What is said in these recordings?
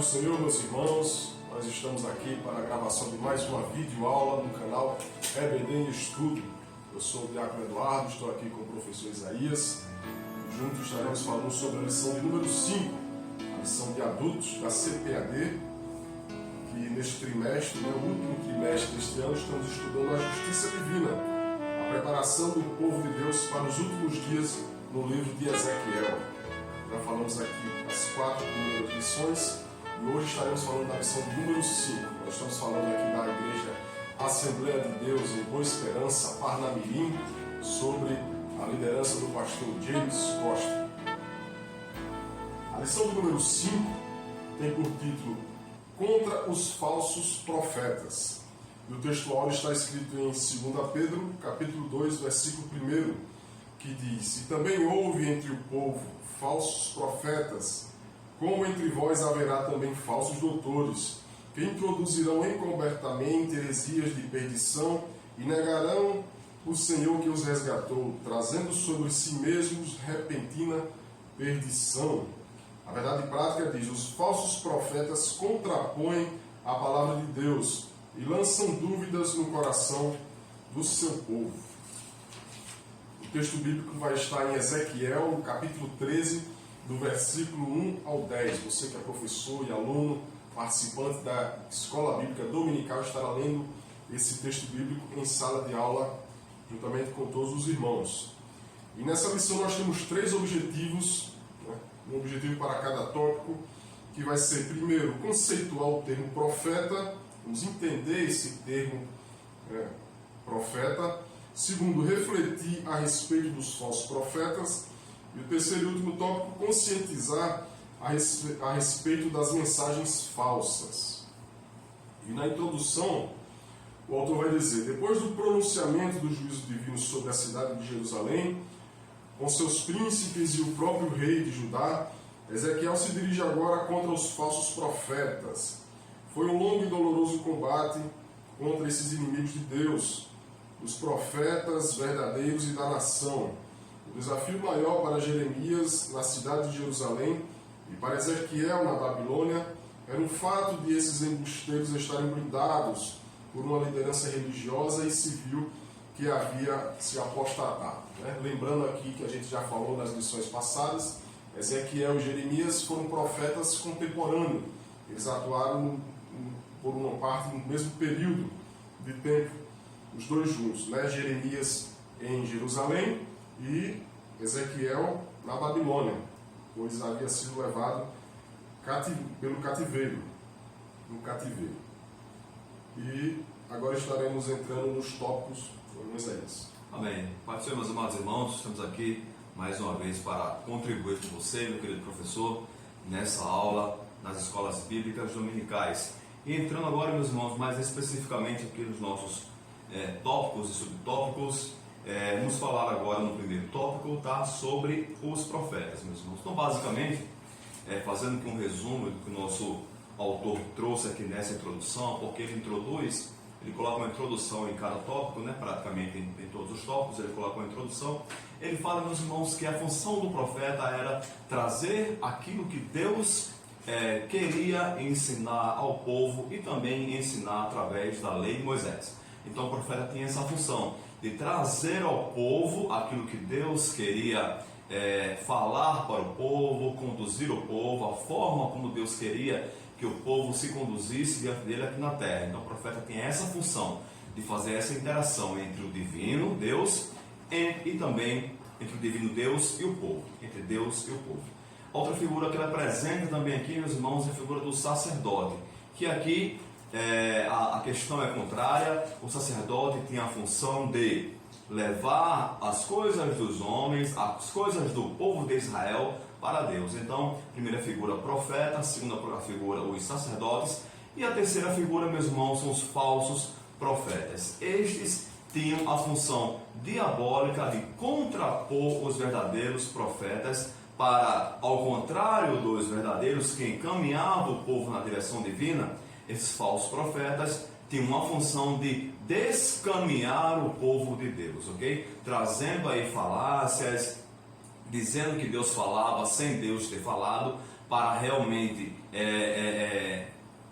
do Senhor, meus irmãos, nós estamos aqui para a gravação de mais uma videoaula no canal EBD em Estudo. Eu sou o Diácono Eduardo, estou aqui com o professor Isaías. Juntos estaremos falando sobre a lição de número 5, a lição de adultos da CPAD, que neste trimestre, no último trimestre deste ano, estamos estudando a justiça divina, a preparação do povo de Deus para os últimos dias no livro de Ezequiel. Já falamos aqui as 4 primeiras lições e hoje estaremos falando da lição de número 5. Nós estamos falando aqui da Igreja Assembleia de Deus em Boa Esperança, Parnamirim, sobre a liderança do pastor James Costa. A lição do número 5 tem por título Contra os Falsos Profetas. E o texto áureo está escrito em 2 Pedro, capítulo 2, versículo 1, que diz: E também houve entre o povo falsos profetas, como entre vós haverá também falsos doutores, que introduzirão encobertamente heresias de perdição e negarão o Senhor que os resgatou, trazendo sobre si mesmos repentina perdição. A verdade prática diz: os falsos profetas contrapõem a palavra de Deus e lançam dúvidas no coração do seu povo. O texto bíblico vai estar em Ezequiel, no capítulo 13, do versículo 1 ao 10. Você que é professor e aluno, participante da escola bíblica dominical, estará lendo esse texto bíblico em sala de aula, juntamente com todos os irmãos. E nessa lição nós temos 3 objetivos, um objetivo para cada tópico, que vai ser, primeiro, conceituar o termo profeta, vamos entender esse termo profeta. Segundo, refletir a respeito dos falsos profetas. E o terceiro e último tópico, conscientizar a respeito das mensagens falsas. E na introdução, o autor vai dizer: depois do pronunciamento do juízo divino sobre a cidade de Jerusalém, com seus príncipes e o próprio rei de Judá, Ezequiel se dirige agora contra os falsos profetas. Foi um longo e doloroso combate contra esses inimigos de Deus, os profetas verdadeiros e da nação. O desafio maior para Jeremias na cidade de Jerusalém e para Ezequiel na Babilônia era o fato de esses embusteiros estarem blindados por uma liderança religiosa e civil que havia se apostatado. Lembrando aqui que a gente já falou nas lições passadas, Ezequiel e Jeremias foram profetas contemporâneos. Eles atuaram por uma parte no mesmo período de tempo, os dois juntos, Jeremias em Jerusalém e Ezequiel na Babilônia, pois havia sido levado pelo cativeiro, no cativeiro. E agora estaremos entrando nos tópicos do Isaías. Amém. Pai do Senhor, meus amados irmãos, estamos aqui mais uma vez para contribuir com você, meu querido professor, nessa aula nas escolas bíblicas dominicais. E entrando agora, meus irmãos, mais especificamente aqui nos nossos tópicos e subtópicos, vamos falar agora no primeiro tópico, tá, sobre os profetas, meus irmãos. Então, basicamente, fazendo aqui um resumo do que o nosso autor trouxe aqui nessa introdução, porque ele coloca uma introdução em cada tópico, praticamente em todos os tópicos, ele coloca uma introdução. Ele fala, meus irmãos, que a função do profeta era trazer aquilo que Deus queria ensinar ao povo e também ensinar através da lei de Moisés. Então o profeta tinha essa função de trazer ao povo aquilo que Deus queria falar para o povo, conduzir o povo, a forma como Deus queria que o povo se conduzisse diante dele aqui na terra. Então o profeta tem essa função de fazer essa interação entre o divino Deus e também entre o divino Deus e o povo, entre Deus e o povo. Outra figura que ele apresenta também aqui, meus irmãos, é a figura do sacerdote, que aqui a questão é contrária. O sacerdote tinha a função de levar as coisas dos homens, as coisas do povo de Israel para Deus. Então, primeira figura, profeta, a segunda figura, os sacerdotes, e a terceira figura, meus irmãos, são os falsos profetas. Estes tinham a função diabólica de contrapor os verdadeiros profetas para, ao contrário dos verdadeiros que encaminhavam o povo na direção divina. Esses falsos profetas tinham uma função de descaminhar o povo de Deus, ok? Trazendo aí falácias, dizendo que Deus falava sem Deus ter falado, para realmente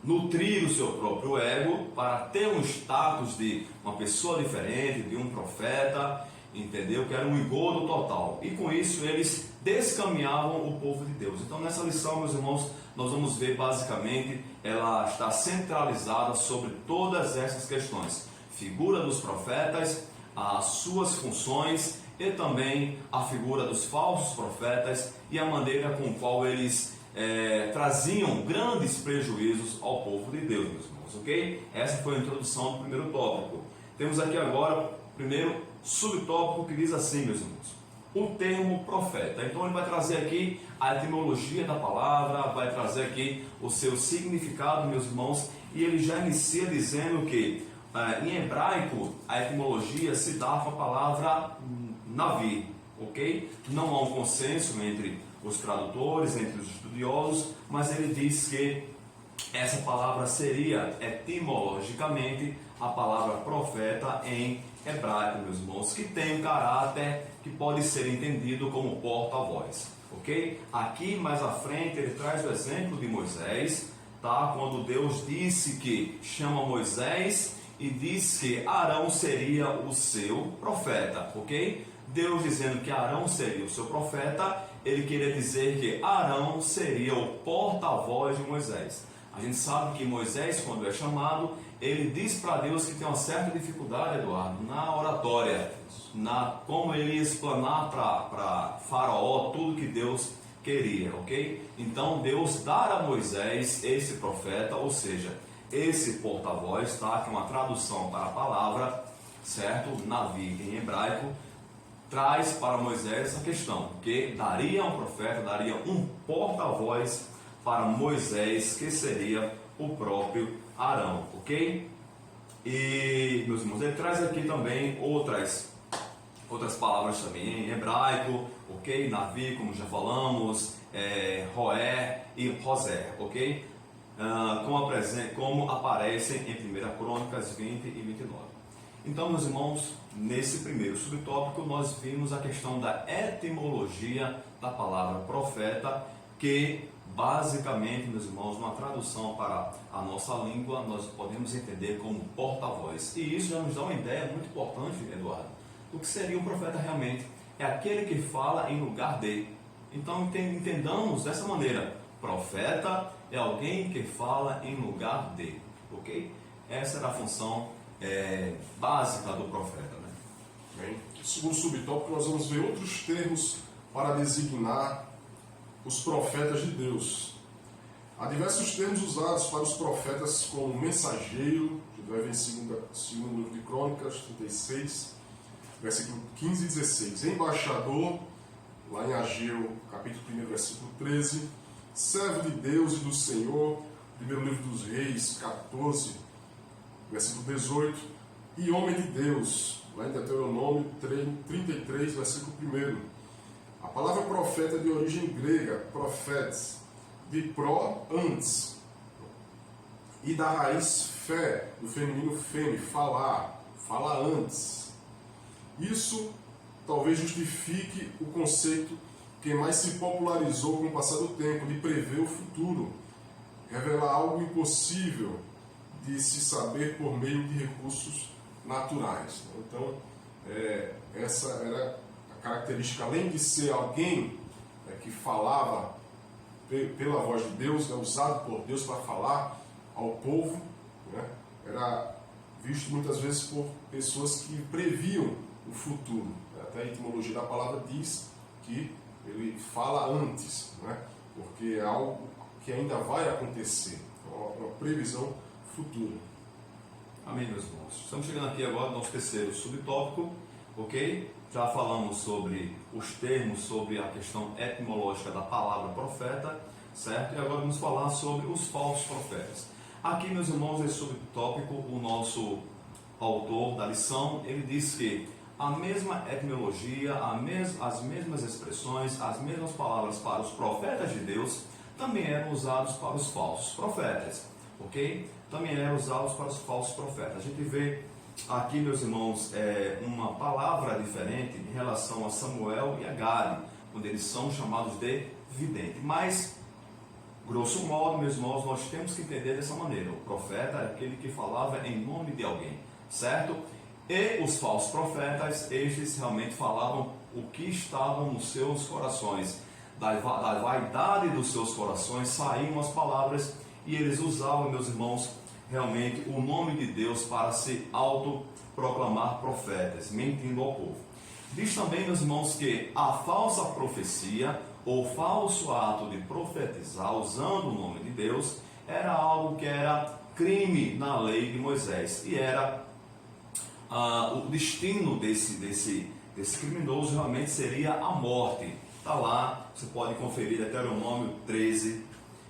nutrir o seu próprio ego para ter um status de uma pessoa diferente, de um profeta, entendeu? Que era um engodo total. E com isso eles descaminhavam o povo de Deus. Então nessa lição, meus irmãos, nós vamos ver basicamente, ela está centralizada sobre todas essas questões. Figura dos profetas, as suas funções e também a figura dos falsos profetas e a maneira com qual eles traziam grandes prejuízos ao povo de Deus, meus irmãos, ok? Essa foi a introdução do primeiro tópico. Temos aqui agora o primeiro subtópico que diz assim, meus irmãos, o termo profeta. Então ele vai trazer aqui a etimologia da palavra, vai trazer aqui o seu significado, meus irmãos, e ele já inicia dizendo que em hebraico a etimologia se dá com a palavra navi, ok? Não há um consenso entre os tradutores, entre os estudiosos, mas ele diz que essa palavra seria etimologicamente a palavra profeta em hebraico, meus irmãos, que tem um caráter que pode ser entendido como porta-voz, ok? Aqui mais à frente ele traz o exemplo de Moisés, tá? Quando Deus disse que chama Moisés e diz que Arão seria o seu profeta, ok? Deus dizendo que Arão seria o seu profeta, ele queria dizer que Arão seria o porta-voz de Moisés. A gente sabe que Moisés, quando é chamado, ele diz para Deus que tem uma certa dificuldade, Eduardo, na oratória, como ele ia explanar para Faraó tudo que Deus queria, ok? Então Deus dá a Moisés esse profeta, ou seja, esse porta-voz, tá? Que é uma tradução para a palavra, certo? Navi em hebraico, traz para Moisés essa questão, que daria um profeta, daria um porta-voz para Moisés, que seria o próprio Arão, ok? E, meus irmãos, ele traz aqui também outras palavras também em hebraico, ok? Navi, como já falamos, Roé e Rosé, ok? Como aparecem em 1 Crônicas 20 e 29. Então, meus irmãos, nesse primeiro subtópico nós vimos a questão da etimologia da palavra profeta, que basicamente, meus irmãos, uma tradução para a nossa língua, nós podemos entender como porta-voz. E isso já nos dá uma ideia muito importante, Eduardo, do que seria um profeta realmente. É aquele que fala em lugar de. Então entendamos dessa maneira, profeta é alguém que fala em lugar de, ok? Essa era a função básica do profeta, né? Bem, no segundo subtópico nós vamos ver outros termos para designar os profetas de Deus. Há diversos termos usados para os profetas como mensageiro, a gente vai ver em segundo livro de Crônicas 36, versículo 15 e 16. Embaixador, lá em Ageu, capítulo 1, versículo 13. Servo de Deus e do Senhor, primeiro livro dos Reis, 14, versículo 18. E homem de Deus, lá em Deuteronômio 33, versículo 1. A palavra profeta é de origem grega, profetes, de pró, antes, e da raiz fé, do feminino feme, falar, fala antes. Isso talvez justifique o conceito que mais se popularizou com o passar do tempo, de prever o futuro, revelar algo impossível de se saber por meio de recursos naturais. Então, essa era a característica, além de ser alguém que falava pela voz de Deus, usado por Deus para falar ao povo, né? Era visto muitas vezes por pessoas que previam o futuro. Até a etimologia da palavra diz que ele fala antes, né? Porque é algo que ainda vai acontecer, uma previsão futura. Amém, meus irmãos. Estamos chegando aqui agora no nosso terceiro subtópico, ok? Já falamos sobre os termos, sobre a questão etimológica da palavra profeta, certo? E agora vamos falar sobre os falsos profetas. Aqui, meus irmãos, nesse subtópico, o nosso autor da lição, ele diz que a mesma etimologia, as mesmas expressões, as mesmas palavras para os profetas de Deus também eram usados para os falsos profetas, ok? Também eram usados para os falsos profetas. A gente vê aqui, meus irmãos, uma palavra diferente em relação a Samuel e a Gade, quando eles são chamados de vidente. Mas Grosso modo, meus irmãos, nós temos que entender dessa maneira. O profeta era aquele que falava em nome de alguém, certo? E os falsos profetas, estes realmente falavam o que estava nos seus corações. Da vaidade dos seus corações saíam as palavras e eles usavam, meus irmãos, realmente o nome de Deus para se autoproclamar profetas, mentindo ao povo. Diz também, meus irmãos, que a falsa profecia ou falso ato de profetizar usando o nome de Deus era algo que era crime na lei de Moisés e era o destino desse criminoso realmente seria a morte. Está lá, você pode conferir Deuteronômio 13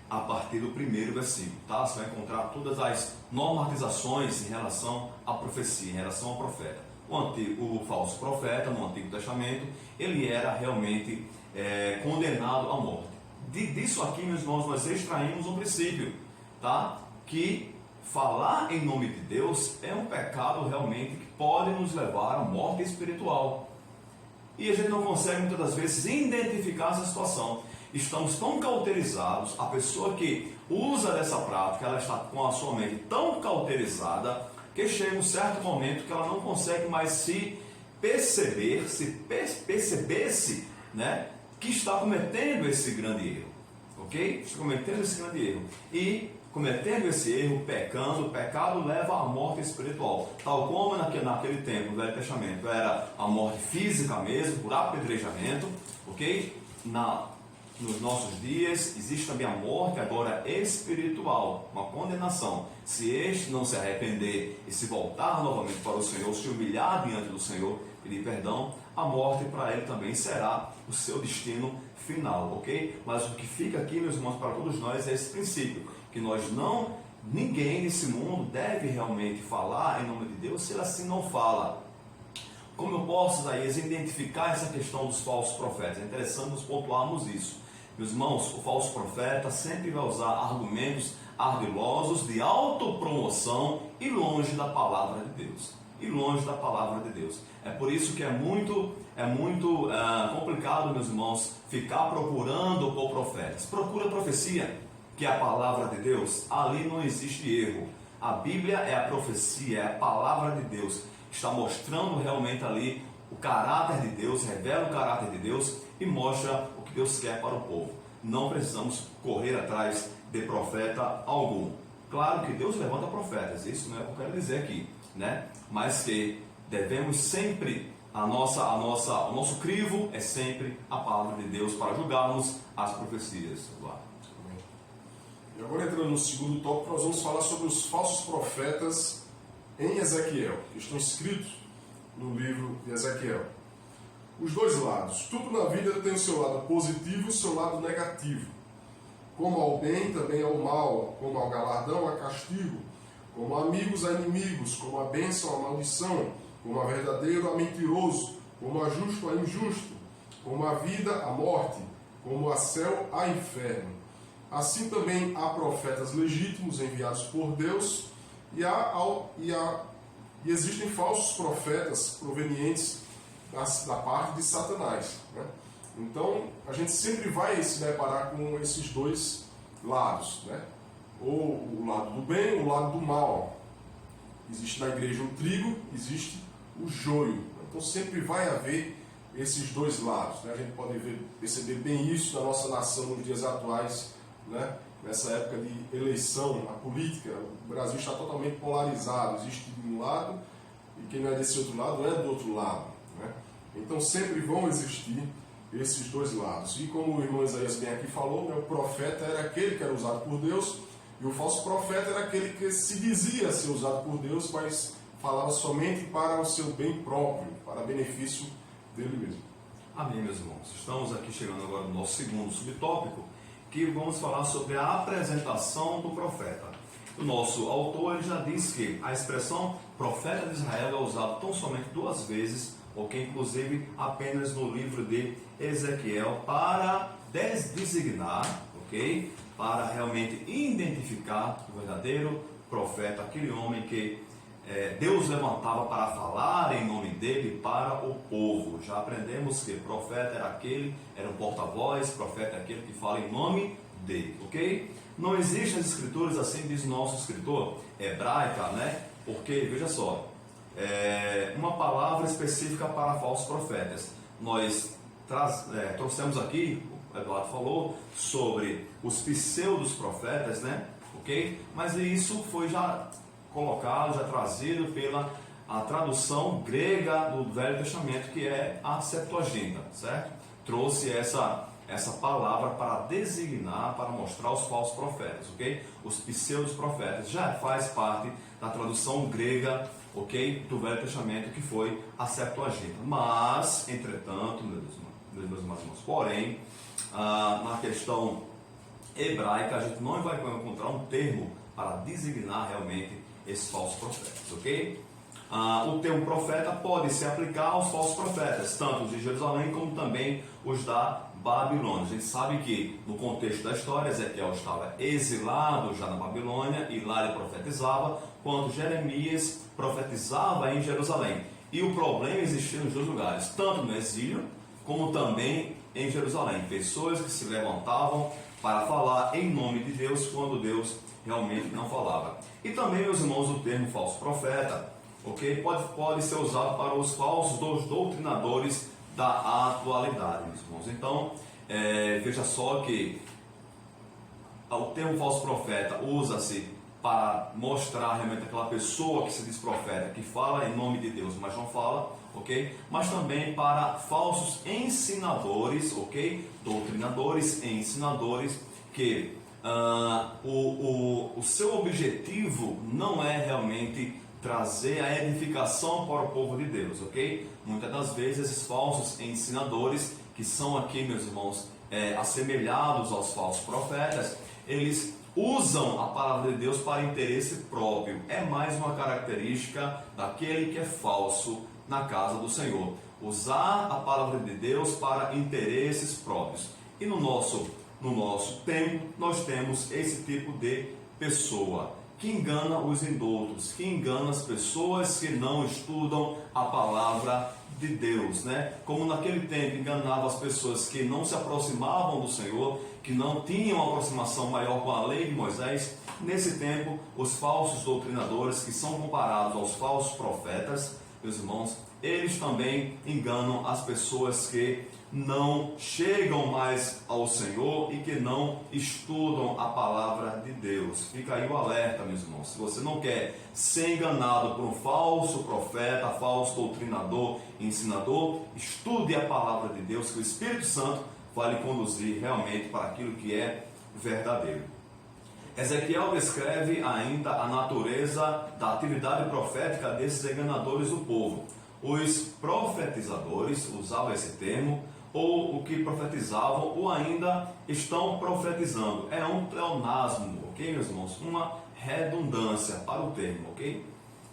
a partir do primeiro versículo, tá? Você vai encontrar todas as normatizações em relação à profecia, em relação ao profeta. O falso profeta no Antigo Testamento, ele era realmente condenado à morte. Disso aqui, meus irmãos, nós extraímos um princípio, tá? Que falar em nome de Deus é um pecado realmente que pode nos levar à morte espiritual. E a gente não consegue muitas das vezes identificar essa situação. Estamos tão cauterizados, a pessoa que usa dessa prática, ela está com a sua mente tão cauterizada, que chega um certo momento que ela não consegue mais se perceber-se, né, que está cometendo esse grande erro, ok? Está cometendo esse grande erro. E cometendo esse erro, pecando, o pecado leva à morte espiritual. Tal como naquele tempo, no Velho Testamento, era a morte física mesmo, por apedrejamento, ok? Nos nossos dias existe também a morte agora espiritual, uma condenação. Se este não se arrepender e se voltar novamente para o Senhor, se humilhar diante do Senhor, pedir perdão, a morte para ele também será o seu destino final, ok? Mas o que fica aqui, meus irmãos, para todos nós é esse princípio, que ninguém nesse mundo deve realmente falar em nome de Deus se ele assim não fala. Como eu posso, Isaías, identificar essa questão dos falsos profetas? É interessante nós pontuarmos isso. Meus irmãos, o falso profeta sempre vai usar argumentos ardilosos de autopromoção e longe da palavra de Deus. É por isso que é muito complicado, meus irmãos, ficar procurando por profetas. Procura a profecia, que é a palavra de Deus. Ali não existe erro. A Bíblia é a profecia, é a palavra de Deus. Está mostrando realmente ali o caráter de Deus, revela o caráter de Deus e mostra o que Deus quer para o povo. Não precisamos correr atrás de profeta algum. Claro que Deus levanta profetas, isso não é o que eu quero dizer aqui, né? Mas que devemos sempre, o nosso crivo é sempre a palavra de Deus para julgarmos as profecias. E agora, entrando no segundo tópico, nós vamos falar sobre os falsos profetas em Ezequiel, que estão escritos no livro de Ezequiel. Os dois lados. Tudo na vida tem o seu lado positivo e o seu lado negativo. Como ao bem, também ao mal. Como ao galardão, a castigo. Como a amigos, a inimigos. Como a bênção, a maldição. Como a verdadeiro, a mentiroso. Como a justo, a injusto. Como a vida, a morte. Como a céu, a inferno. Assim também há profetas legítimos enviados por Deus e existem falsos profetas provenientes da parte de Satanás, né? Então, a gente sempre vai se deparar com esses dois lados, né? Ou o lado do bem ou o lado do mal. Existe na igreja o trigo, existe o joio. Então, sempre vai haver esses dois lados, né? A gente pode perceber bem isso na nossa nação nos dias atuais, né? Nessa época de eleição, a política, o Brasil está totalmente polarizado. Existe de um lado e quem não é desse outro lado é do outro lado, né? Então sempre vão existir esses dois lados. E como o irmão Isaías bem aqui falou, né, o profeta era aquele que era usado por Deus e o falso profeta era aquele que se dizia ser usado por Deus, mas falava somente para o seu bem próprio, para benefício dele mesmo. Amém, meus irmãos. Estamos aqui chegando agora no nosso segundo subtópico, que vamos falar sobre a apresentação do profeta. O nosso autor ele já diz que a expressão profeta de Israel é usada tão somente 2 vezes, ok? Inclusive apenas no livro de Ezequiel, para designar, ok? Para realmente identificar o verdadeiro profeta, aquele homem que Deus levantava para falar em nome dele para o povo. Já aprendemos que profeta era o porta-voz, profeta é aquele que fala em nome de, ok? Não existem as escrituras, assim diz o nosso escritor, hebraica, né? Porque, veja só, uma palavra específica para falsos profetas. Nós trouxemos aqui, o Eduardo falou, sobre os pseudos profetas, né? Ok? Mas isso foi já colocado, já trazido pela a tradução grega do Velho Testamento, que é a Septuaginta, certo? Trouxe essa palavra para designar, para mostrar os falsos profetas, ok? Os pseudos profetas já faz parte da tradução grega, ok? Do Velho Testamento, que foi a Septuaginta. Mas, entretanto, meus irmãos, porém, na questão hebraica, a gente não vai encontrar um termo para designar realmente esses falsos profetas, ok? O termo profeta pode se aplicar aos falsos profetas, tanto os de Jerusalém como também os da Babilônia. A gente sabe que, no contexto da história, Ezequiel estava exilado já na Babilônia e lá ele profetizava, quando Jeremias profetizava em Jerusalém. E o problema existia nos dois lugares, tanto no exílio como também em Jerusalém. Pessoas que se levantavam para falar em nome de Deus quando Deus realmente não falava. E também, meus irmãos, o termo falso profeta, ok, pode ser usado para os falsos doutrinadores da atualidade, meus irmãos. Então, veja só que o termo falso profeta usa-se para mostrar realmente aquela pessoa que se diz profeta, que fala em nome de Deus, mas não fala, ok? Mas também para falsos ensinadores, ok? Doutrinadores e ensinadores, que o seu objetivo não é realmente trazer a edificação para o povo de Deus, ok? Muitas das vezes esses falsos ensinadores, que são aqui, meus irmãos, assemelhados aos falsos profetas, eles usam a palavra de Deus para interesse próprio. É mais uma característica daquele que é falso na casa do Senhor. Usar a palavra de Deus para interesses próprios. E no nosso tempo, nós temos esse tipo de pessoa que engana os indoutos, que engana as pessoas que não estudam a palavra de Deus, né? Como naquele tempo enganava as pessoas que não se aproximavam do Senhor, que não tinham uma aproximação maior com a lei de Moisés. Nesse tempo, os falsos doutrinadores, que são comparados aos falsos profetas, meus irmãos, eles também enganam as pessoas que não chegam mais ao Senhor e que não estudam a palavra de Deus. Fica aí o alerta, meus irmãos. Se você não quer ser enganado por um falso profeta, falso doutrinador, ensinador, estude a palavra de Deus, que o Espírito Santo vai lhe conduzir realmente para aquilo que é verdadeiro. Ezequiel descreve ainda a natureza da atividade profética desses enganadores do povo. Os profetizadores usavam esse termo, ou o que profetizavam, ou ainda estão profetizando. É um pleonasmo, ok, meus irmãos? Uma redundância para o termo, ok?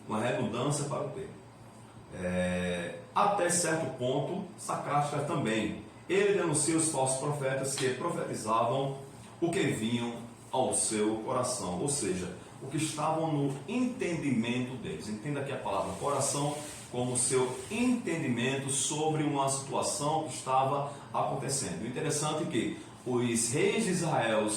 Uma redundância para o termo. Até certo ponto, sarcástica também. Ele denuncia os falsos profetas que profetizavam o que vinham ao seu coração, ou seja, o que estavam no entendimento deles. Entenda aqui a palavra coração como o seu entendimento sobre uma situação que estava acontecendo. O interessante é que os reis de Israel,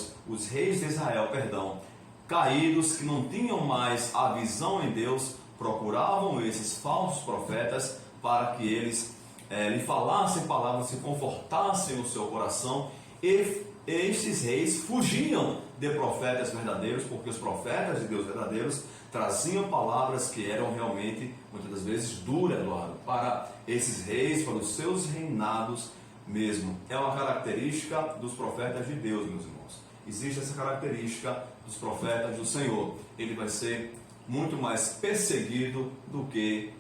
caídos, que não tinham mais a visão em Deus, procuravam esses falsos profetas para que eles lhe falassem palavras que confortassem o seu coração, e estes reis fugiam de profetas verdadeiros, porque os profetas de Deus verdadeiros traziam palavras que eram realmente, muitas das vezes, duras, Eduardo, para esses reis, para os seus reinados mesmo. É uma característica dos profetas de Deus, meus irmãos. Existe essa característica dos profetas do Senhor. Ele vai ser muito mais perseguido do que,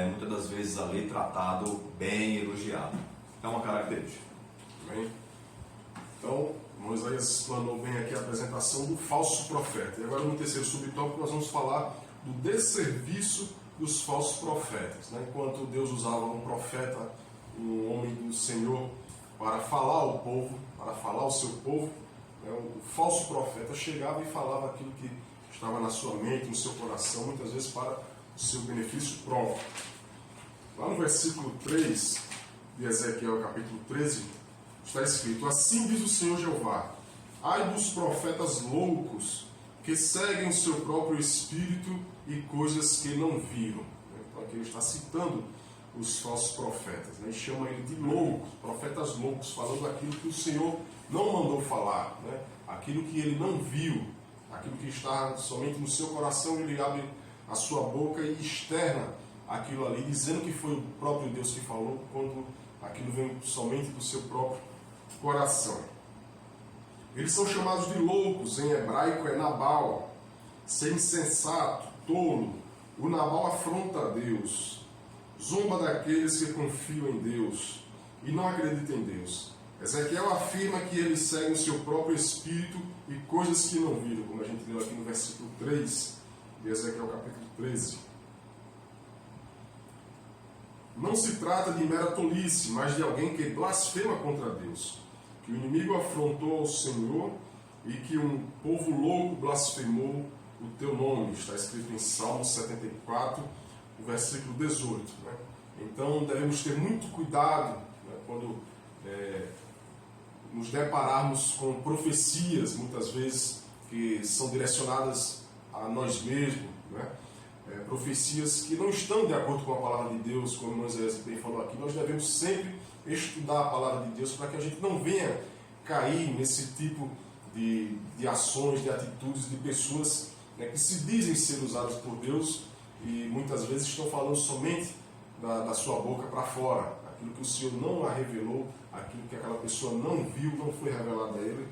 muitas das vezes, ali tratado, bem elogiado. É uma característica. Bem, então, Moisés explanou bem aqui a apresentação do falso profeta. E agora, no terceiro subtópico, nós vamos falar do desserviço dos falsos profetas. Né? Enquanto Deus usava um profeta, um homem do Senhor, para falar ao povo, para falar ao seu povo, né? O falso profeta chegava e falava aquilo que estava na sua mente, no seu coração, muitas vezes para o seu benefício próprio. Lá no versículo 3 de Ezequiel, capítulo 13, está escrito: assim diz o Senhor Jeová, ai dos profetas loucos, que seguem o seu próprio espírito e coisas que não viram. Então aqui ele está citando os falsos profetas, né? E chama ele de loucos, profetas loucos, falando aquilo que o Senhor não mandou falar, né? Aquilo que ele não viu, aquilo que está somente no seu coração. Ele abre a sua boca e externa aquilo ali, dizendo que foi o próprio Deus que falou, quando aquilo vem somente do seu próprio coração. Eles são chamados de loucos, em hebraico é Nabal, ser insensato, tolo. O Nabal afronta a Deus, zomba daqueles que confiam em Deus e não acreditam em Deus. Ezequiel afirma que eles seguem o seu próprio espírito e coisas que não viram, como a gente leu aqui no versículo 3 de Ezequiel capítulo 13. Não se trata de mera tolice, mas de alguém que blasfema contra Deus, que o inimigo afrontou ao Senhor e que um povo louco blasfemou o teu nome. Está escrito em Salmo 74, no versículo 18. Né? Então devemos ter muito cuidado, né, quando nos depararmos com profecias, muitas vezes, que são direcionadas a nós mesmos, né? Profecias que não estão de acordo com a palavra de Deus, como Moisés bem falou aqui. Nós devemos sempre estudar a palavra de Deus para que a gente não venha cair nesse tipo de ações, de atitudes de pessoas, né, que se dizem ser usadas por Deus e muitas vezes estão falando somente da sua boca para fora, aquilo que o Senhor não a revelou, aquilo que aquela pessoa não viu, não foi revelado a ele,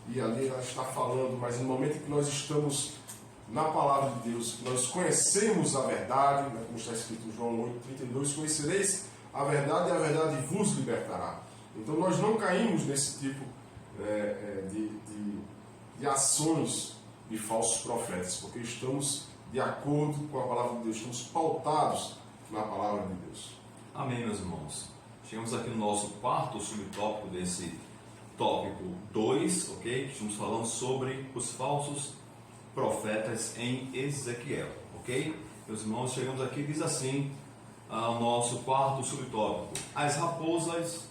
e ali ela está falando. Mas no momento em que nós estamos na palavra de Deus, que nós conhecemos a verdade, né, como está escrito em João 8,32, conhecereis a verdade e a verdade vos libertará. Então nós não caímos nesse tipo de ações de falsos profetas, porque estamos de acordo com a palavra de Deus, estamos pautados na palavra de Deus. Amém, meus irmãos. Chegamos aqui no nosso quarto subtópico desse tópico 2, ok? Estamos falando sobre os falsos profetas em Ezequiel, ok? Meus irmãos, chegamos aqui, diz assim, o nosso quarto subtópico: as raposas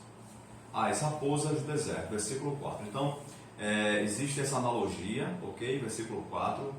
do deserto, versículo 4. Então, existe essa analogia, ok? Versículo 4,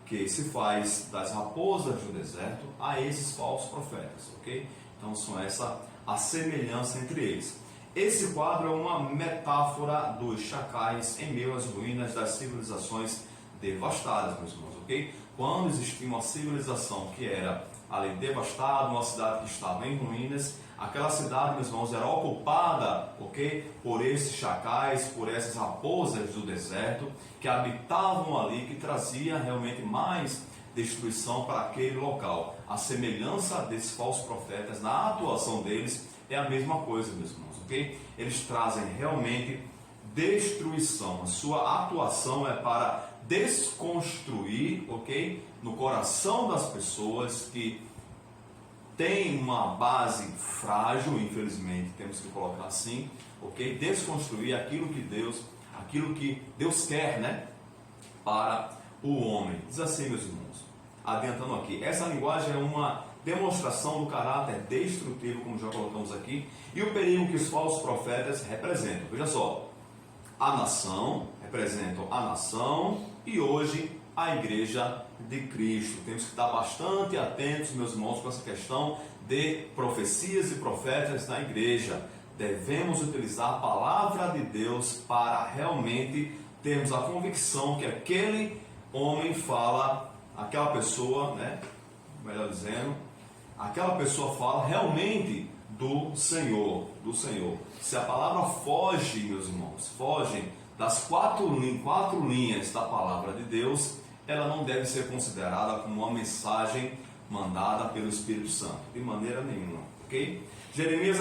que se faz das raposas do deserto a esses falsos profetas, ok? Então, são essa a semelhança entre eles. Esse quadro é uma metáfora dos chacais em meio às ruínas das civilizações devastadas, meus irmãos, ok? Quando existia uma civilização que era ali devastada, uma cidade que estava em ruínas, aquela cidade, meus irmãos, era ocupada, ok? Por esses chacais, por essas raposas do deserto, que habitavam ali, que trazia realmente mais destruição para aquele local. A semelhança desses falsos profetas, na atuação deles, é a mesma coisa, meus irmãos, ok? Eles trazem realmente destruição. A sua atuação é para desconstruir, ok? No coração das pessoas que têm uma base frágil, infelizmente, temos que colocar assim, ok? Desconstruir aquilo que Deus quer, né? Para o homem. Diz assim, meus irmãos, adiantando aqui, essa linguagem é uma demonstração do caráter destrutivo, como já colocamos aqui, e o perigo que os falsos profetas representam. Veja só, a nação, representam a nação e hoje a igreja de Cristo. Temos que estar bastante atentos, meus irmãos, com essa questão de profecias e profetas na igreja. Devemos utilizar a palavra de Deus para realmente termos a convicção que aquele homem fala, aquela pessoa, né, melhor dizendo, aquela pessoa fala realmente do Senhor, Se a palavra foge, meus irmãos, foge das quatro linhas da palavra de Deus, ela não deve ser considerada como uma mensagem mandada pelo Espírito Santo, de maneira nenhuma, ok? Jeremias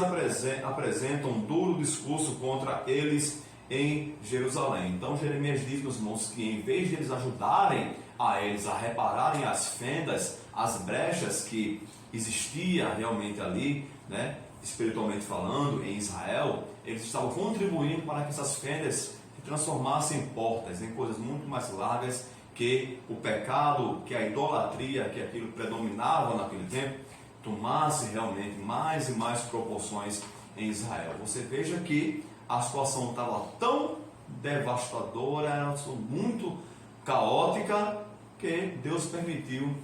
apresenta um duro discurso contra eles em Jerusalém. Então Jeremias diz, meus irmãos, que em vez de eles ajudarem a eles a repararem as fendas, as brechas que existia realmente ali, né, espiritualmente falando, em Israel, eles estavam contribuindo para que essas fendas se transformassem em portas, em coisas muito mais largas, que o pecado, que a idolatria, que aquilo predominava naquele tempo, tomasse realmente mais e mais proporções em Israel. Você veja que a situação estava tão devastadora, era uma situação muito caótica, que Deus permitiu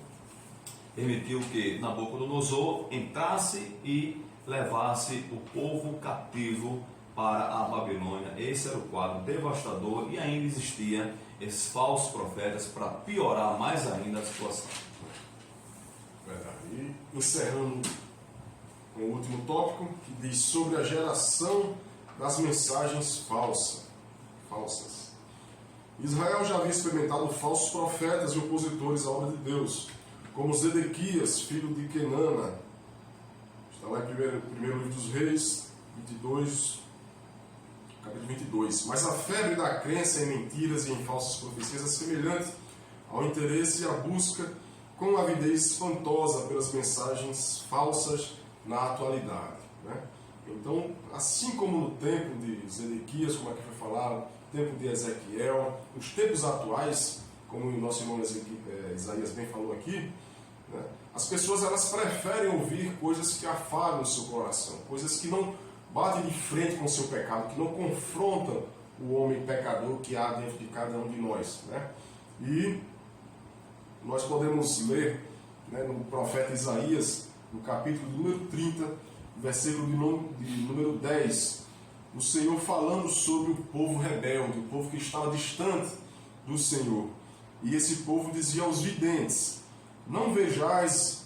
que Nabucodonosor entrasse e levasse o povo cativo para a Babilônia. Esse era o quadro devastador, e ainda existia esses falsos profetas para piorar mais ainda a situação. Verdade. E encerrando com o último tópico, que diz sobre a geração das mensagens falsas. Israel já havia experimentado falsos profetas e opositores à obra de Deus, como Zedequias, filho de Kenana. Está lá em primeiro livro dos Reis, 22, capítulo 22. Mas a febre da crença em mentiras e em falsas profecias é semelhante ao interesse e à busca com avidez espantosa pelas mensagens falsas na atualidade, né? Então, assim como no tempo de Zedequias, como aqui foi falado, no tempo de Ezequiel, os tempos atuais, como o nosso irmão Isaías bem falou aqui, né? As pessoas elas preferem ouvir coisas que afagam o seu coração, coisas que não batem de frente com o seu pecado, que não confrontam o homem pecador que há dentro de cada um de nós, né? E nós podemos ler, né, no profeta Isaías, no capítulo número 30, versículo de número 10, o Senhor falando sobre o povo rebelde, o povo que estava distante do Senhor. E esse povo dizia aos videntes: não vejais,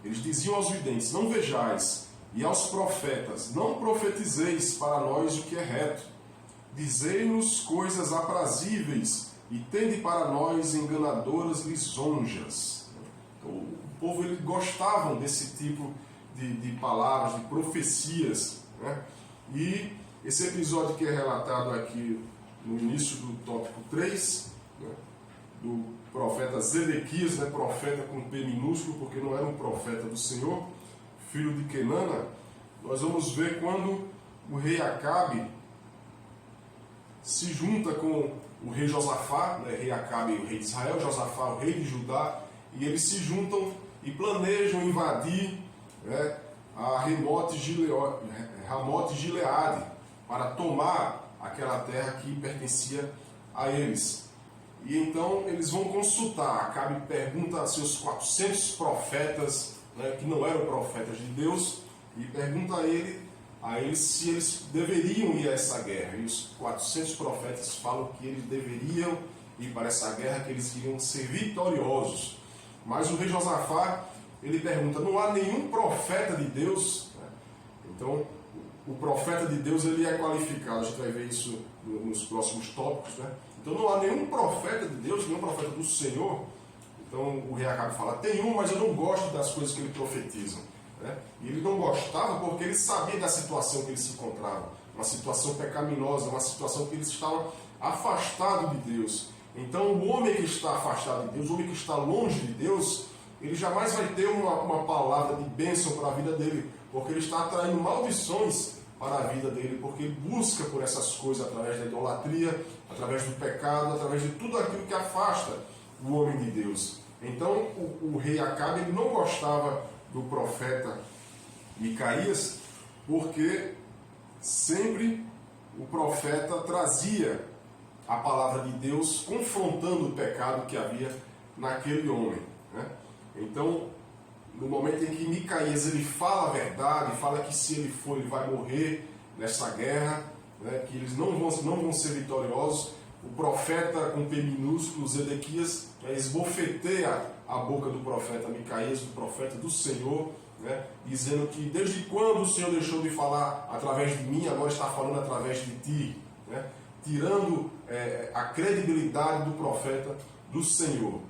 eles diziam aos videntes: não vejais, e aos profetas: não profetizeis para nós o que é reto, dizei-nos coisas aprazíveis, e tende para nós enganadoras lisonjas. Então, o povo ele gostavam desse tipo de palavras, de profecias, né? E esse episódio que é relatado aqui no início do tópico 3, né, do profeta Zedequias, né, profeta com P minúsculo, porque não era um profeta do Senhor, filho de Kenana, nós vamos ver quando o rei Acabe se junta com o rei Josafá, né, rei Acabe, o rei de Israel, Josafá, o rei de Judá, e eles se juntam e planejam invadir, né, a Ramote Gileade para tomar aquela terra que pertencia a eles. E então eles vão consultar. Acabe pergunta a seus 400 profetas, né, que não eram profetas de Deus, e pergunta a eles se eles deveriam ir a essa guerra. E os 400 profetas falam que eles deveriam ir para essa guerra, que eles iriam ser vitoriosos. Mas o rei Josafá, ele pergunta: não há nenhum profeta de Deus? Então, o profeta de Deus ele é qualificado. A gente vai ver isso nos próximos tópicos, né? Então, não há nenhum profeta de Deus, nenhum profeta do Senhor. Então, o rei Acabe fala: tem um, mas eu não gosto das coisas que ele profetiza. Né? E ele não gostava porque ele sabia da situação que ele se encontrava, uma situação pecaminosa, uma situação que ele estava afastado de Deus. Então, o homem que está afastado de Deus, o homem que está longe de Deus, ele jamais vai ter uma palavra de bênção para a vida dele, porque ele está atraindo maldições para a vida dele, porque ele busca por essas coisas através da idolatria, através do pecado, através de tudo aquilo que afasta o homem de Deus. Então, o rei Acabe ele não gostava do profeta Micaías, porque sempre o profeta trazia a palavra de Deus confrontando o pecado que havia naquele homem, né? Então, no momento em que Micaías ele fala a verdade, fala que se ele for, ele vai morrer nessa guerra, né, que eles não vão ser vitoriosos, o profeta com P minúsculo, Zedequias, esbofeteia a boca do profeta Micaías, do profeta do Senhor, né, dizendo que desde quando o Senhor deixou de falar através de mim, agora está falando através de ti, né, tirando a credibilidade do profeta do Senhor.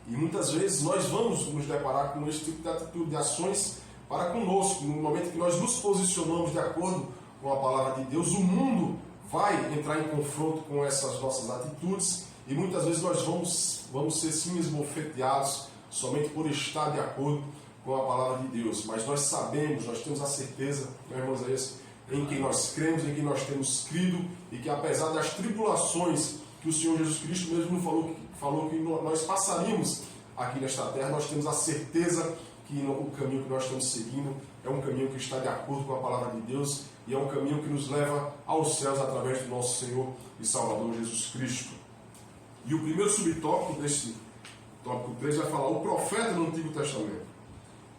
E muitas vezes nós vamos nos deparar com esse tipo de atitude, de ações para conosco. No momento que nós nos posicionamos de acordo com a palavra de Deus, o mundo vai entrar em confronto com essas nossas atitudes e muitas vezes nós vamos ser sim esbofeteados somente por estar de acordo com a palavra de Deus. Mas nós sabemos, nós temos a certeza, meus irmãos, é esse, em quem nós cremos, em quem nós temos crido, e que apesar das tribulações que o Senhor Jesus Cristo mesmo falou que nós passaríamos aqui nesta terra, nós temos a certeza que o caminho que nós estamos seguindo é um caminho que está de acordo com a palavra de Deus e é um caminho que nos leva aos céus através do nosso Senhor e Salvador Jesus Cristo. E o primeiro subtópico desse tópico 3 vai falar o profeta no Antigo Testamento.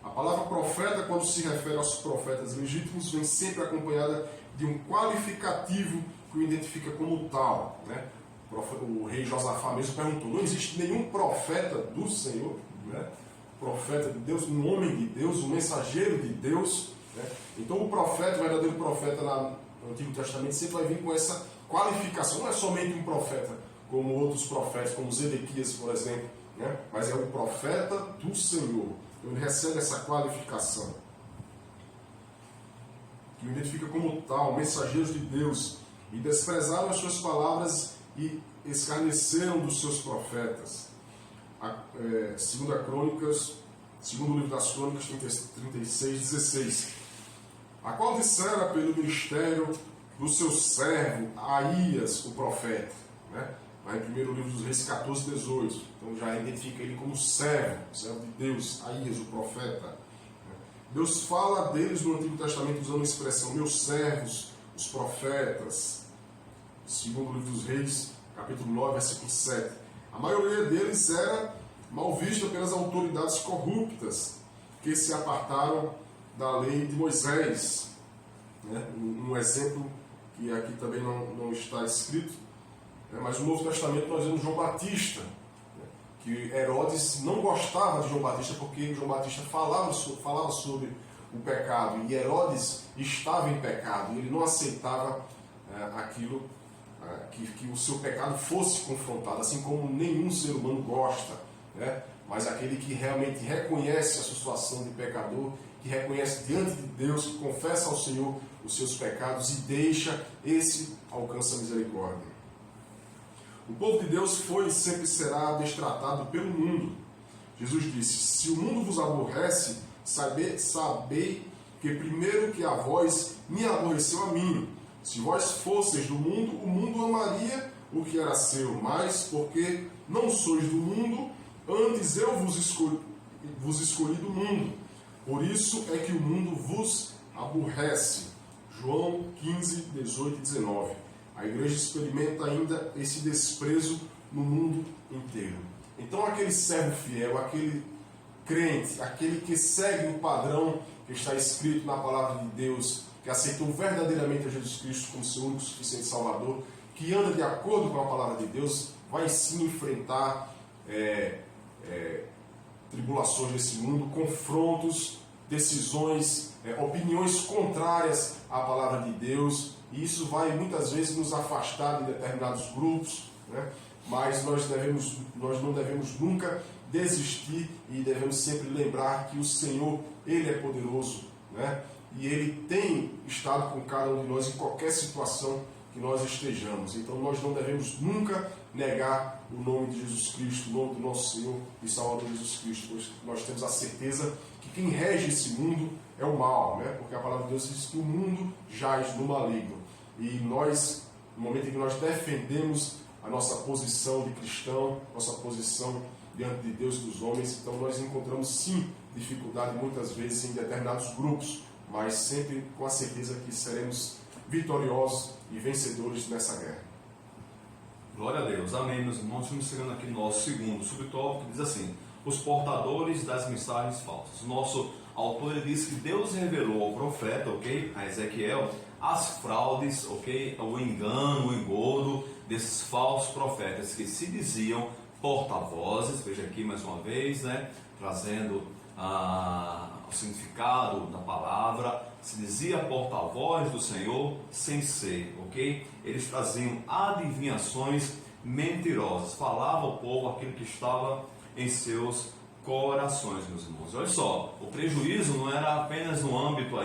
A palavra profeta, quando se refere aos profetas legítimos, vem sempre acompanhada de um qualificativo que o identifica como tal, né? O rei Josafá mesmo perguntou, não existe nenhum profeta do Senhor, né? Profeta de Deus, um homem de Deus, um mensageiro de Deus, né? Então o profeta, o verdadeiro profeta no Antigo Testamento sempre vai vir com essa qualificação, não é somente um profeta como outros profetas, como Zedequias, por exemplo, né? Mas é o profeta do Senhor. Então ele recebe essa qualificação, que o identifica como tal, mensageiros de Deus, e desprezaram as suas palavras e escarneceram dos seus profetas. Segundo o livro das Crônicas 36:16, a qual dissera pelo ministério do seu servo Aías, o profeta, né? Lá em primeiro livro dos Reis 14:18, então já identifica ele como servo de Deus, Aías, o profeta. Deus fala deles no Antigo Testamento usando a expressão meus servos, os profetas. Segundo o livro dos Reis, capítulo 9, versículo 7. A maioria deles era mal vista pelas autoridades corruptas que se apartaram da lei de Moisés. Um exemplo que aqui também não está escrito, mas no Novo Testamento nós vemos João Batista, que Herodes não gostava de João Batista porque João Batista falava sobre o pecado e Herodes estava em pecado e ele não aceitava aquilo que o seu pecado fosse confrontado, assim como nenhum ser humano gosta, né? Mas aquele que realmente reconhece a sua situação de pecador, que reconhece diante de Deus, que confessa ao Senhor os seus pecados e deixa, esse alcança a misericórdia. O povo de Deus foi e sempre será destratado pelo mundo. Jesus disse, se o mundo vos aborrece, sabei que primeiro que a vós me aborreceu a mim. Se vós fosseis do mundo, o mundo amaria o que era seu, mas porque não sois do mundo, antes eu vos escolhi do mundo. Por isso é que o mundo vos aborrece. João 15, 18 e 19. A igreja experimenta ainda esse desprezo no mundo inteiro. Então aquele servo fiel, aquele crente, aquele que segue o padrão que está escrito na palavra de Deus, que aceitou verdadeiramente a Jesus Cristo como seu único suficiente Salvador, que anda de acordo com a palavra de Deus, vai sim enfrentar tribulações desse mundo, confrontos, decisões, opiniões contrárias à palavra de Deus, e isso vai muitas vezes nos afastar de determinados grupos, né? Mas nós não devemos nunca desistir e devemos sempre lembrar que o Senhor, Ele é poderoso, né? E Ele tem estado com cada um de nós em qualquer situação que nós estejamos. Então nós não devemos nunca negar o nome de Jesus Cristo, o nome do nosso Senhor e Salvador Jesus Cristo, pois nós temos a certeza que quem rege esse mundo é o mal, né? Porque a palavra de Deus diz que o mundo jaz no maligno. E nós, no momento em que nós defendemos a nossa posição de cristão, nossa posição diante de Deus e dos homens, então nós encontramos sim dificuldade muitas vezes em determinados grupos, mas sempre com a certeza que seremos vitoriosos e vencedores nessa guerra. Glória a Deus, amém, meus irmãos. Estamos chegando aqui no nosso segundo subtópico, que diz assim: os portadores das mensagens falsas. Nosso autor ele diz que Deus revelou ao profeta, a Ezequiel, as fraudes, o engano, o engodo desses falsos profetas que se diziam porta-vozes. Veja aqui mais uma vez, trazendo o significado da palavra. Se dizia porta-voz do Senhor sem ser, Eles traziam adivinhações mentirosas, falavam ao povo aquilo que estava em seus corações, meus irmãos. Olha só, o prejuízo não era apenas no âmbito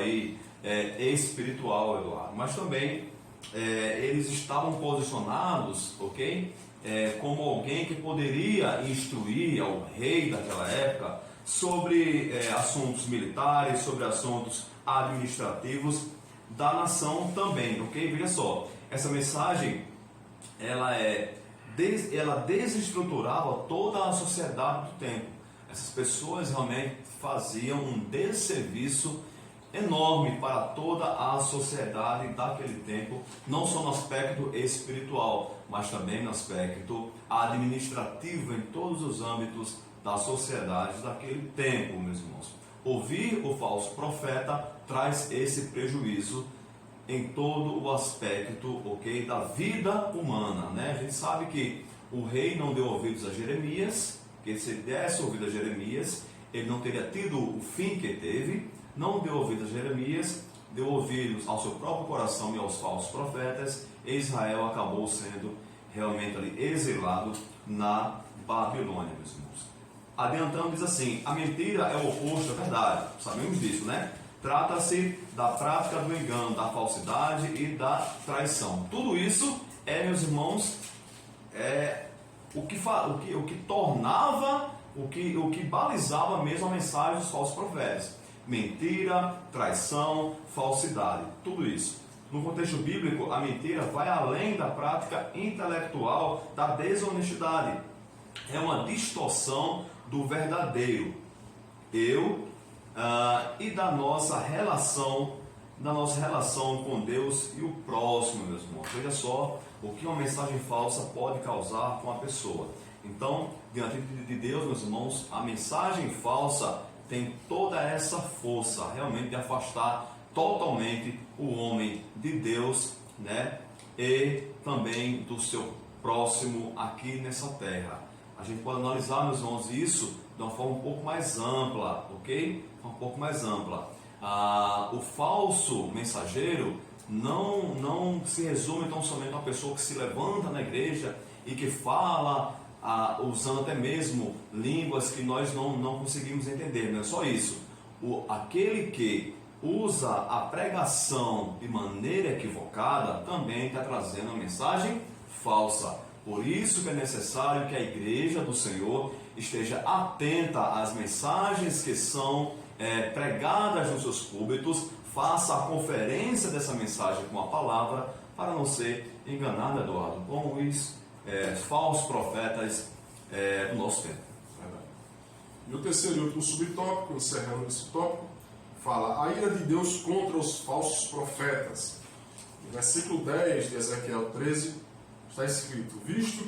espiritual, Eduardo, mas também eles estavam posicionados, como alguém que poderia instruir ao rei daquela época sobre assuntos militares, sobre assuntos administrativos da nação também, Veja só, essa mensagem ela desestruturava toda a sociedade do tempo. essas pessoas realmente faziam um desserviço enorme para toda a sociedade daquele tempo, não só no aspecto espiritual, mas também no aspecto administrativo, em todos os âmbitos da sociedade daquele tempo, meus irmãos. Ouvir o falso profeta traz esse prejuízo em todo o aspecto, ok, da vida humana, né? A gente sabe que o rei não deu ouvidos a Jeremias, que se desse ouvido a Jeremias, ele não teria tido o fim que teve. Não deu ouvidos a Jeremias, deu ouvidos ao seu próprio coração e aos falsos profetas, e Israel acabou sendo realmente ali exilado na Babilônia, meus irmãos. Adiantando, diz assim: a mentira é o oposto da verdade, sabemos disso, né? Trata-se da prática do engano, da falsidade e da traição. Tudo isso meus irmãos, o que tornava, o que balizava mesmo a mensagem dos falsos profetas. Mentira, traição, falsidade, tudo isso. No contexto bíblico, a mentira vai além da prática intelectual da desonestidade. É uma distorção do verdadeiro eu e da nossa relação com Deus e o próximo, meus irmãos. Veja só o que uma mensagem falsa pode causar com a pessoa. Então, diante de Deus, meus irmãos, a mensagem falsa tem toda essa força realmente de afastar totalmente o homem de Deus, né? E também do seu próximo aqui nessa terra. A gente pode analisar, meus irmãos, isso de uma forma um pouco mais ampla, ok? Um pouco mais ampla. O falso mensageiro não se resume tão somente a uma pessoa que se levanta na igreja e que fala usando até mesmo línguas que nós não conseguimos entender. Não é só isso. Aquele que usa a pregação de maneira equivocada também está trazendo uma mensagem falsa. Por isso que é necessário que a igreja do Senhor esteja atenta às mensagens que são pregadas nos seus púlpitos, faça a conferência dessa mensagem com a palavra, para não ser enganado, Eduardo, com os falsos profetas do nosso tempo. Verdade. E o terceiro e último subtópico, encerrando esse tópico, fala a ira de Deus contra os falsos profetas. No versículo 10 de Ezequiel 13 está escrito: visto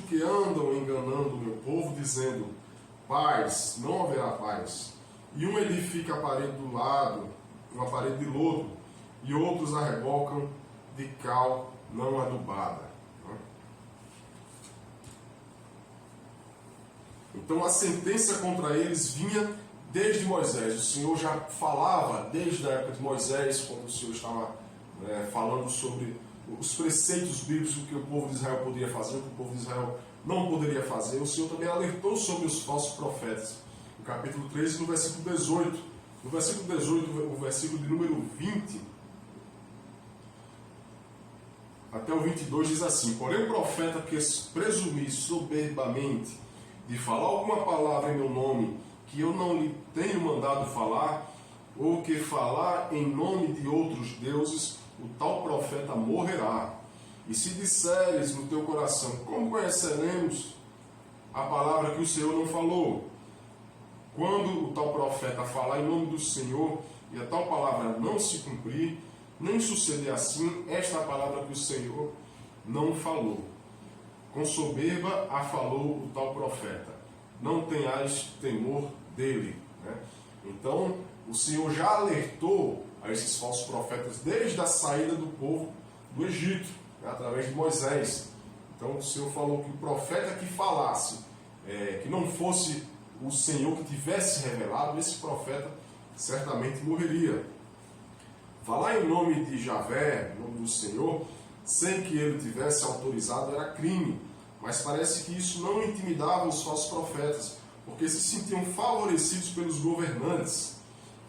que andam enganando o meu povo, dizendo paz, não haverá paz, e um edifica a parede do lado, uma parede de lodo, e outros a rebocam de cal não adubada. Então a sentença contra eles vinha desde Moisés. O Senhor já falava desde a época de Moisés, quando o Senhor estava falando sobre os preceitos bíblicos, o que o povo de Israel poderia fazer, o que o povo de Israel não poderia fazer. O Senhor também alertou sobre os falsos profetas. No capítulo 13, no versículo 18. No versículo 18, o versículo de número 20, até o 22 diz assim: porém o profeta que presumir soberbamente de falar alguma palavra em meu nome, que eu não lhe tenho mandado falar, ou que falar em nome de outros deuses, o tal profeta morrerá. E se disseres no teu coração, como conheceremos a palavra que o Senhor não falou? Quando o tal profeta falar em nome do Senhor, e a tal palavra não se cumprir, nem suceder assim, esta é a palavra que o Senhor não falou. Com soberba a falou o tal profeta. Não tenhais temor dele. Então, o Senhor já alertou a esses falsos profetas desde a saída do povo do Egito, através de Moisés. Então, o Senhor falou que o profeta que falasse, que não fosse o Senhor que tivesse revelado, esse profeta certamente morreria. Falar em nome de Javé, em nome do Senhor, sem que ele tivesse autorizado, era crime. Mas parece que isso não intimidava os falsos profetas, porque se sentiam favorecidos pelos governantes.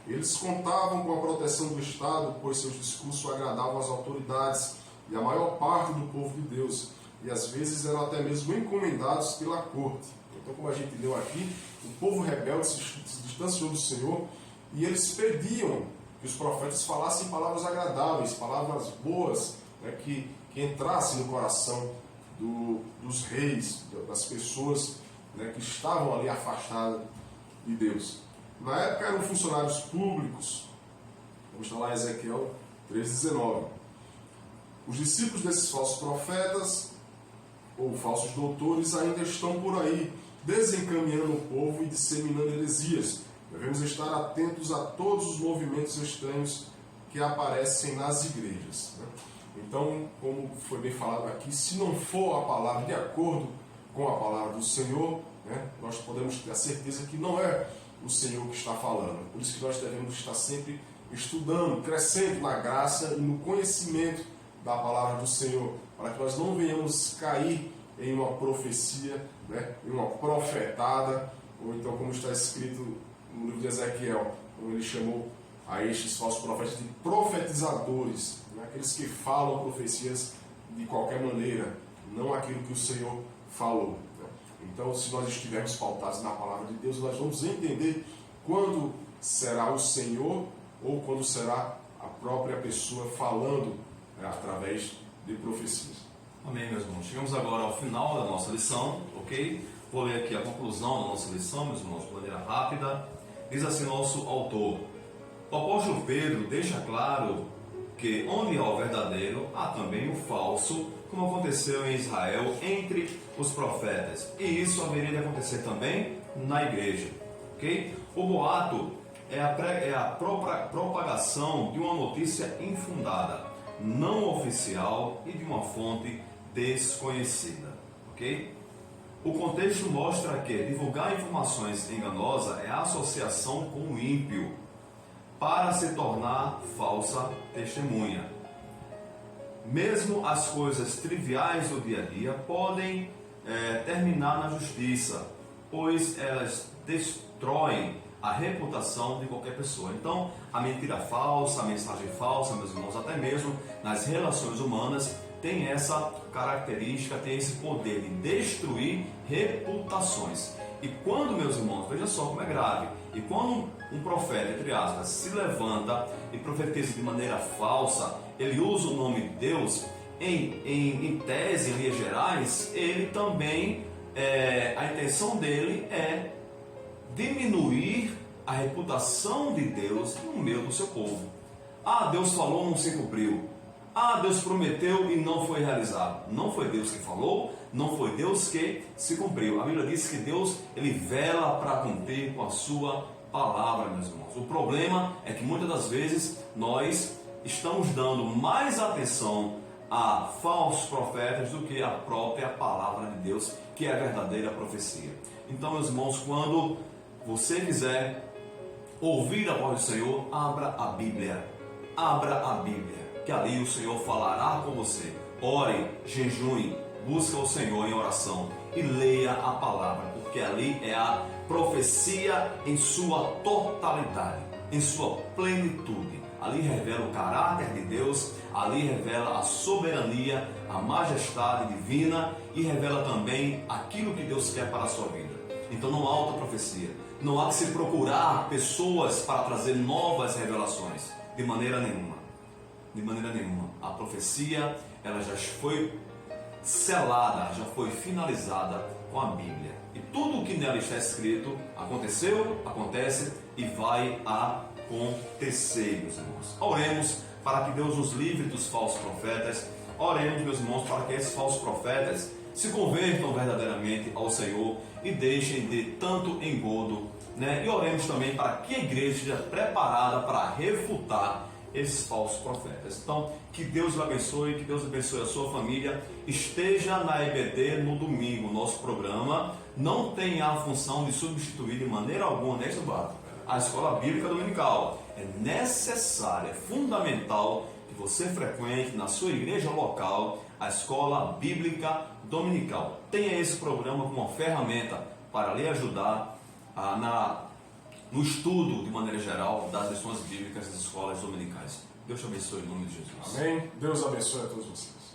Eles contavam com a proteção do Estado, pois seus discursos agradavam às autoridades e a maior parte do povo de Deus, e às vezes eram até mesmo encomendados pela corte. Então, como a gente leu aqui, o povo rebelde se distanciou do Senhor e eles pediam que os profetas falassem palavras agradáveis, palavras boas, que entrassem no coração dos reis, das pessoas né, que estavam ali afastados de Deus. Na época eram funcionários públicos. Vamos estar lá em Ezequiel 3,19. Os discípulos desses falsos profetas ou falsos doutores ainda estão por aí, desencaminhando o povo e disseminando heresias. Devemos estar atentos a todos os movimentos estranhos que aparecem nas igrejas. Então, como foi bem falado aqui, se não for a palavra de acordo com a palavra do Senhor, nós podemos ter a certeza que não é o Senhor que está falando. Por isso que nós devemos estar sempre estudando, crescendo na graça e no conhecimento da palavra do Senhor, para que nós não venhamos cair em uma profecia, em uma profetada, ou então como está escrito no livro de Ezequiel, como ele chamou a estes falsos profetas de profetizadores, aqueles que falam profecias de qualquer maneira, não aquilo que o Senhor falou. Então, se nós estivermos pautados na palavra de Deus, nós vamos entender quando será o Senhor ou quando será a própria pessoa falando através de profecias. Amém, meus irmãos. Chegamos agora ao final da nossa lição, ok? Vou ler aqui a conclusão da nossa lição, meus irmãos, de maneira rápida. Diz assim nosso autor: o apóstolo Pedro deixa claro que onde há o verdadeiro, há também o falso, como aconteceu em Israel entre os profetas. E isso haveria de acontecer também na igreja, ok? O boato é a própria propagação de uma notícia infundada, não oficial e de uma fonte desconhecida, ok? O contexto mostra que divulgar informações enganosas é a associação com o ímpio para se tornar falsa testemunha. Mesmo as coisas triviais do dia a dia podem terminar na justiça, pois elas destroem a reputação de qualquer pessoa. Então, a mentira falsa, a mensagem falsa, meus irmãos, até mesmo nas relações humanas, tem essa característica, tem esse poder de destruir reputações. E quando, meus irmãos, veja só como é grave, e quando um profeta, entre aspas, se levanta e profetiza de maneira falsa, ele usa o nome de Deus, em tese, em linhas gerais, ele também, a intenção dele é diminuir a reputação de Deus no meio do seu povo. Ah, Deus falou, não se cumpriu. Ah, Deus prometeu e não foi realizado. Não foi Deus que falou, não foi Deus que se cumpriu. A Bíblia diz que Deus, ele vela para cumprir com a sua palavra, meus irmãos. O problema é que muitas das vezes nós estamos dando mais atenção a falsos profetas do que a própria palavra de Deus, que é a verdadeira profecia. Então, meus irmãos, quando você quiser ouvir a voz do Senhor, abra a Bíblia. Abra a Bíblia, que ali o Senhor falará com você. Ore, jejue, busca o Senhor em oração e leia a palavra, porque ali é a profecia em sua totalidade, em sua plenitude. Ali revela o caráter de Deus, ali revela a soberania, a majestade divina e revela também aquilo que Deus quer para a sua vida. Então não há outra profecia, não há que se procurar pessoas para trazer novas revelações, de maneira nenhuma. De maneira nenhuma. A profecia, ela já foi selada, já foi finalizada com a Bíblia. E tudo o que nela está escrito aconteceu, acontece e vai acontecer, meus irmãos. Oremos para que Deus nos livre dos falsos profetas. Oremos, meus irmãos, para que esses falsos profetas se convertam verdadeiramente ao Senhor e deixem de tanto engodo, E oremos também para que a igreja esteja preparada para refutar esses falsos profetas. Então, que Deus o abençoe, que Deus abençoe a sua família. Esteja na EBD no domingo. Nosso programa não tem a função de substituir de maneira alguma, neste debate, a escola bíblica dominical. É necessário, é fundamental que você frequente na sua igreja local a escola bíblica dominical. Tenha esse programa como uma ferramenta para lhe ajudar no estudo, de maneira geral, das lições bíblicas das escolas dominicais. Deus te abençoe em nome de Jesus. Amém. Deus abençoe a todos vocês.